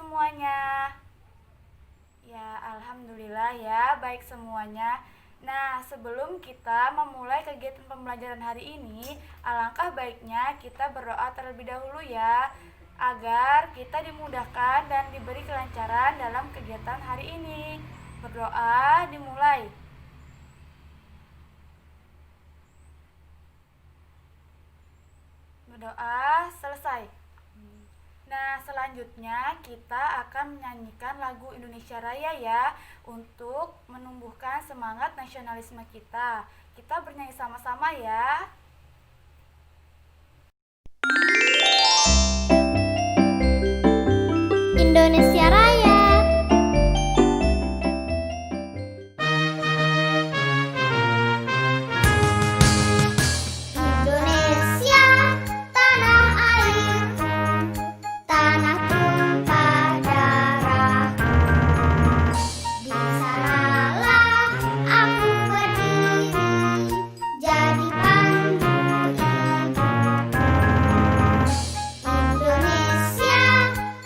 semuanya. Ya, alhamdulillah ya, baik semuanya. Nah, sebelum kita memulai kegiatan pembelajaran hari ini, alangkah baiknya kita berdoa terlebih dahulu ya, agar kita dimudahkan dan diberi kelancaran dalam kegiatan hari ini. Berdoa dimulai. Berdoa selesai. Nah, selanjutnya kita akan menyanyikan lagu Indonesia Raya ya, untuk menumbuhkan semangat nasionalisme kita. Kita bernyanyi sama-sama ya. Indonesia Raya. Indonesia, tanah airku, tanah tumpah darahku. Di sanalah aku berdiri, jadi pandu ibuku. Indonesia,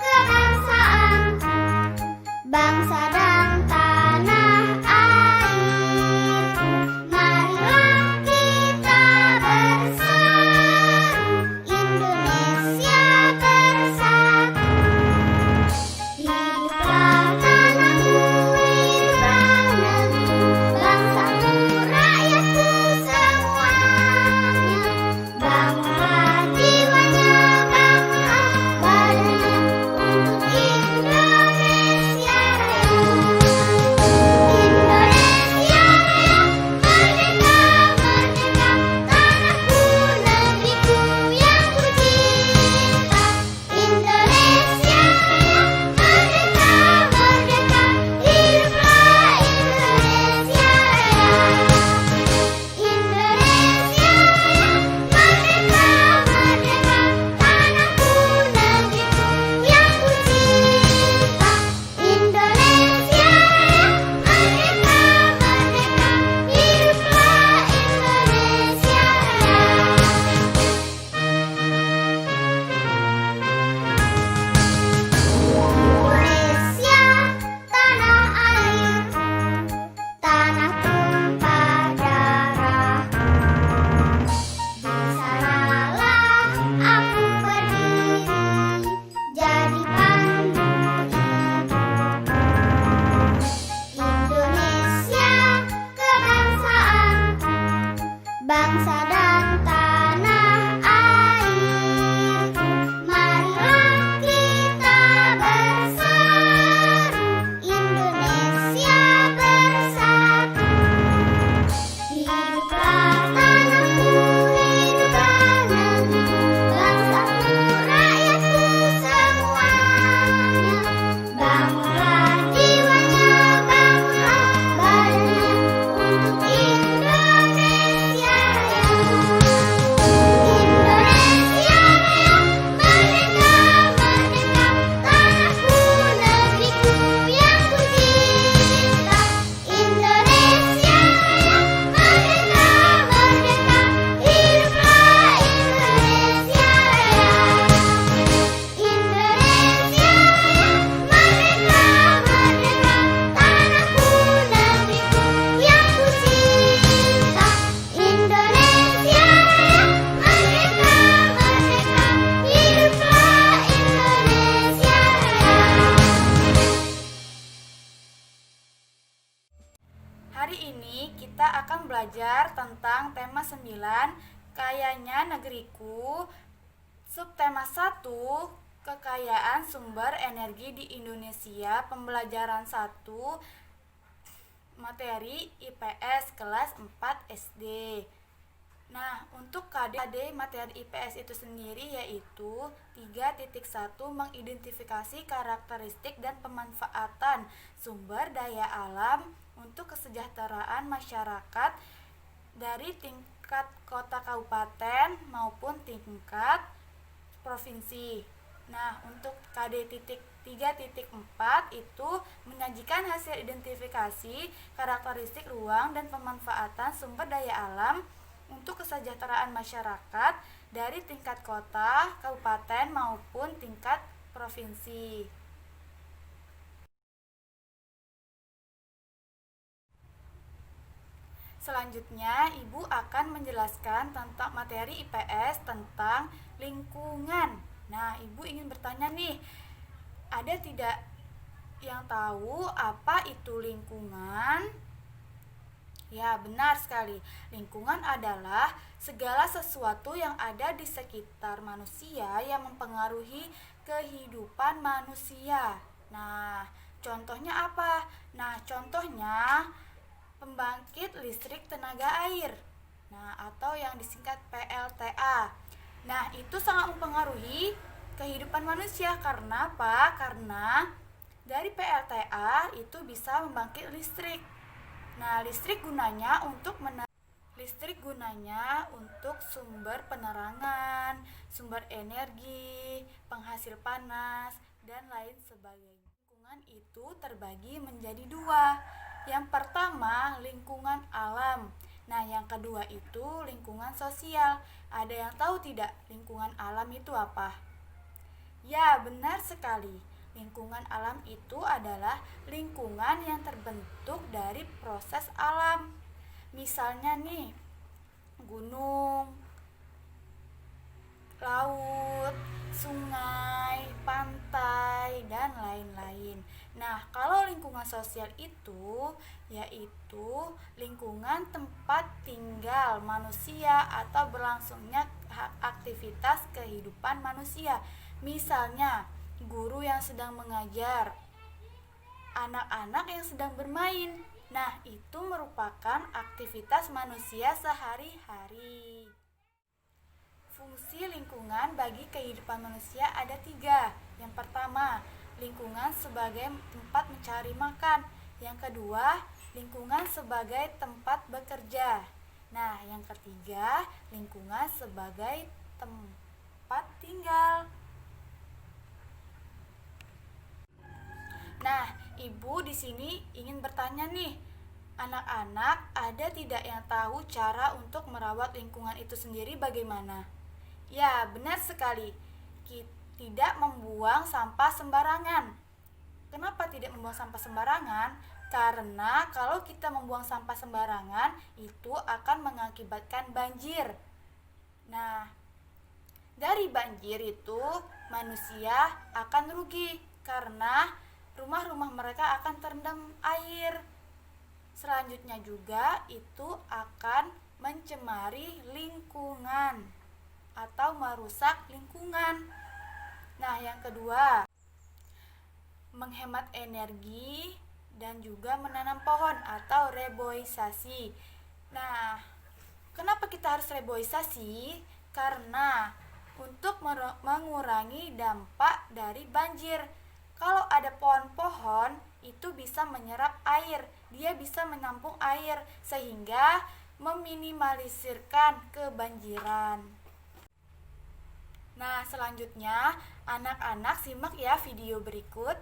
kebangsaanku, bangsa dan tanah airku. Marilah kita berseru, Indonesia bersatu. Hiduplah tanahku, hiduplah negeriku, bangsaku, rakyatku semuanya. Bangunlah jiwanya, bangunlah badannya, untuk Indonesia Raya. Indonesia Raya, merdeka, merdeka, tanahku, negeriku yang ku cinta. Indonesia Raya, merdeka, merdeka, hiduplah Indonesia Raya. Indonesia Raya, merdeka, merdeka, tanahku, negeriku yang ku cinta. Indonesia Raya, merdeka, merdeka, hiduplah Indonesia Raya. Indonesia, tanah airku, tanah tumpah darahku. Di sanalah aku berdiri, jadi pandu ibuku. Indonesia, kebangsaanku, bangsa dan tanah airku. Marilah kita berseru, Indonesia bersatu. Hiduplah tanahku, hiduplah negeriku, bangsaku, rakyatku semuanya. Bangunlah jiwanya, bangunlah badannya, untuk Indonesia Raya. Indonesia Raya, merdeka, merdeka, tanahku, negeriku yang ku cinta. Indonesia Raya, merdeka, merdeka, hiduplah Indonesia Raya. Indonesia Raya, merdeka, merdeka, tanahku, negeriku yang ku cinta. Indonesia Raya, merdeka, merdeka, hiduplah Indonesia Raya. Hari ini kita akan belajar tentang tema 9, Kayanya Negeriku. Subtema 1, Kekayaan Sumber Energi di Indonesia. Pembelajaran 1, materi IPS kelas 4 SD. Nah, untuk KD materi IPS itu sendiri yaitu 3.1, mengidentifikasi karakteristik dan pemanfaatan sumber daya alam untuk kesejahteraan masyarakat dari tingkat kota kabupaten maupun tingkat provinsi. Nah, untuk KD 3.4 itu menyajikan hasil identifikasi karakteristik ruang dan pemanfaatan sumber daya alam untuk kesejahteraan masyarakat dari tingkat kota, kabupaten maupun tingkat provinsi. Selanjutnya, Ibu akan menjelaskan tentang materi IPS tentang lingkungan. Nah, Ibu ingin bertanya nih, ada tidak yang tahu apa itu lingkungan? Ya, benar sekali. Lingkungan adalah segala sesuatu yang ada di sekitar manusia yang mempengaruhi kehidupan manusia. Nah, contohnya apa? Nah, contohnya pembangkit listrik tenaga air. Nah, atau yang disingkat PLTA. Nah, itu sangat mempengaruhi kehidupan manusia. Karena apa? Karena dari PLTA itu bisa membangkit listrik. Nah, listrik gunanya untuk sumber penerangan, sumber energi, penghasil panas, dan lain sebagainya. Lingkungan itu terbagi menjadi dua. Yang pertama, lingkungan alam. Nah, yang kedua itu lingkungan sosial. Ada yang tahu tidak lingkungan alam itu apa? Ya, benar sekali. Lingkungan alam itu adalah lingkungan yang terbentuk dari proses alam. Misalnya nih, gunung, laut, sungai, pantai, dan lain-lain. Nah, kalau lingkungan sosial itu yaitu lingkungan tempat tinggal manusia atau berlangsungnya aktivitas kehidupan manusia. Misalnya, guru yang sedang mengajar, anak-anak yang sedang bermain. Nah, itu merupakan aktivitas manusia sehari-hari. Fungsi lingkungan bagi kehidupan manusia ada 3. Yang pertama, lingkungan sebagai tempat mencari makan. Yang kedua, lingkungan sebagai tempat bekerja. Nah, yang ketiga, lingkungan sebagai tempat tinggal. Nah, Ibu di sini ingin bertanya nih, anak-anak ada tidak yang tahu cara untuk merawat lingkungan itu sendiri bagaimana? Ya, benar sekali. Tidak membuang sampah sembarangan. Kenapa tidak membuang sampah sembarangan? Karena kalau kita membuang sampah sembarangan, itu akan mengakibatkan banjir. Nah, dari banjir itu manusia akan rugi karena rumah-rumah mereka akan terendam air. Selanjutnya juga itu akan mencemari lingkungan atau merusak lingkungan. Nah, yang kedua, menghemat energi dan juga menanam pohon atau reboisasi. Nah, kenapa kita harus reboisasi? Karena untuk mengurangi dampak dari banjir. Kalau ada pohon-pohon, itu bisa menyerap air, dia bisa menampung air, sehingga meminimalisirkan kebanjiran. Nah, selanjutnya, anak-anak simak ya video berikut.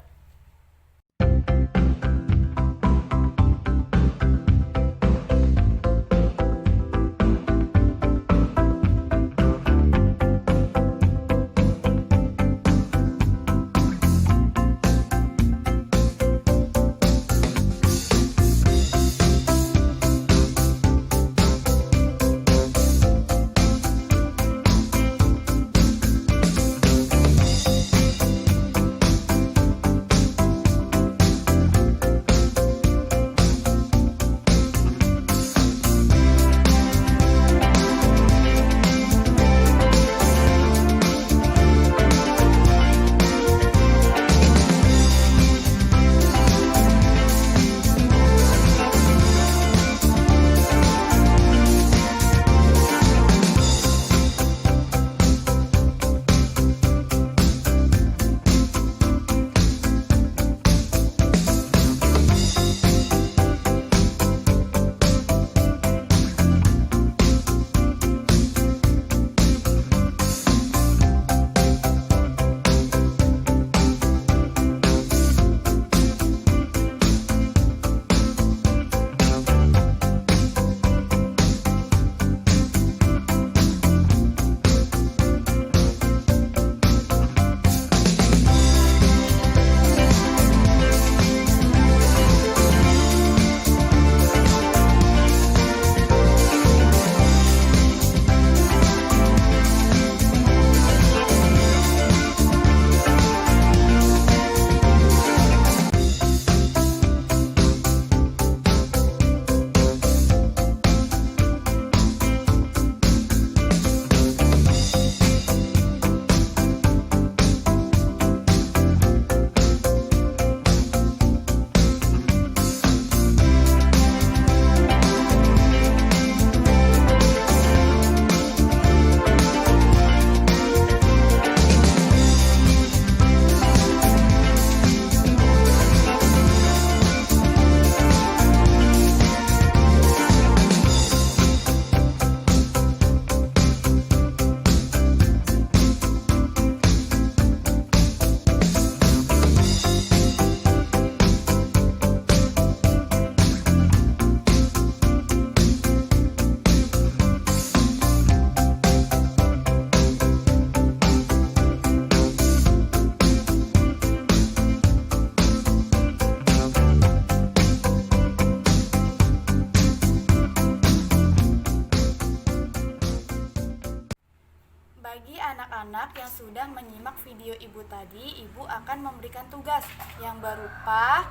anak-anak yang sudah menyimak video Ibu tadi, Ibu akan memberikan tugas yang berupa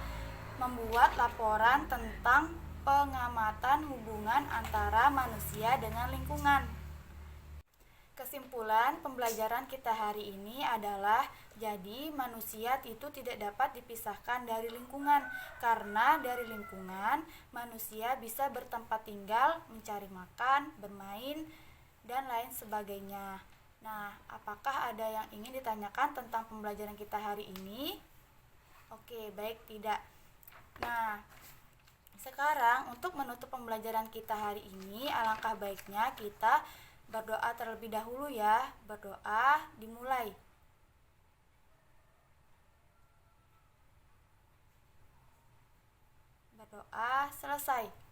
membuat laporan tentang pengamatan hubungan antara manusia dengan lingkungan. Kesimpulan pembelajaran kita hari ini adalah jadi manusia itu tidak dapat dipisahkan dari lingkungan, karena dari lingkungan manusia bisa bertempat tinggal, mencari makan, bermain, dan lain sebagainya. Nah, apakah ada yang ingin ditanyakan tentang pembelajaran kita hari ini? Oke, baik, tidak. Nah, sekarang untuk menutup pembelajaran kita hari ini, alangkah baiknya kita berdoa terlebih dahulu ya. Berdoa dimulai. Berdoa selesai.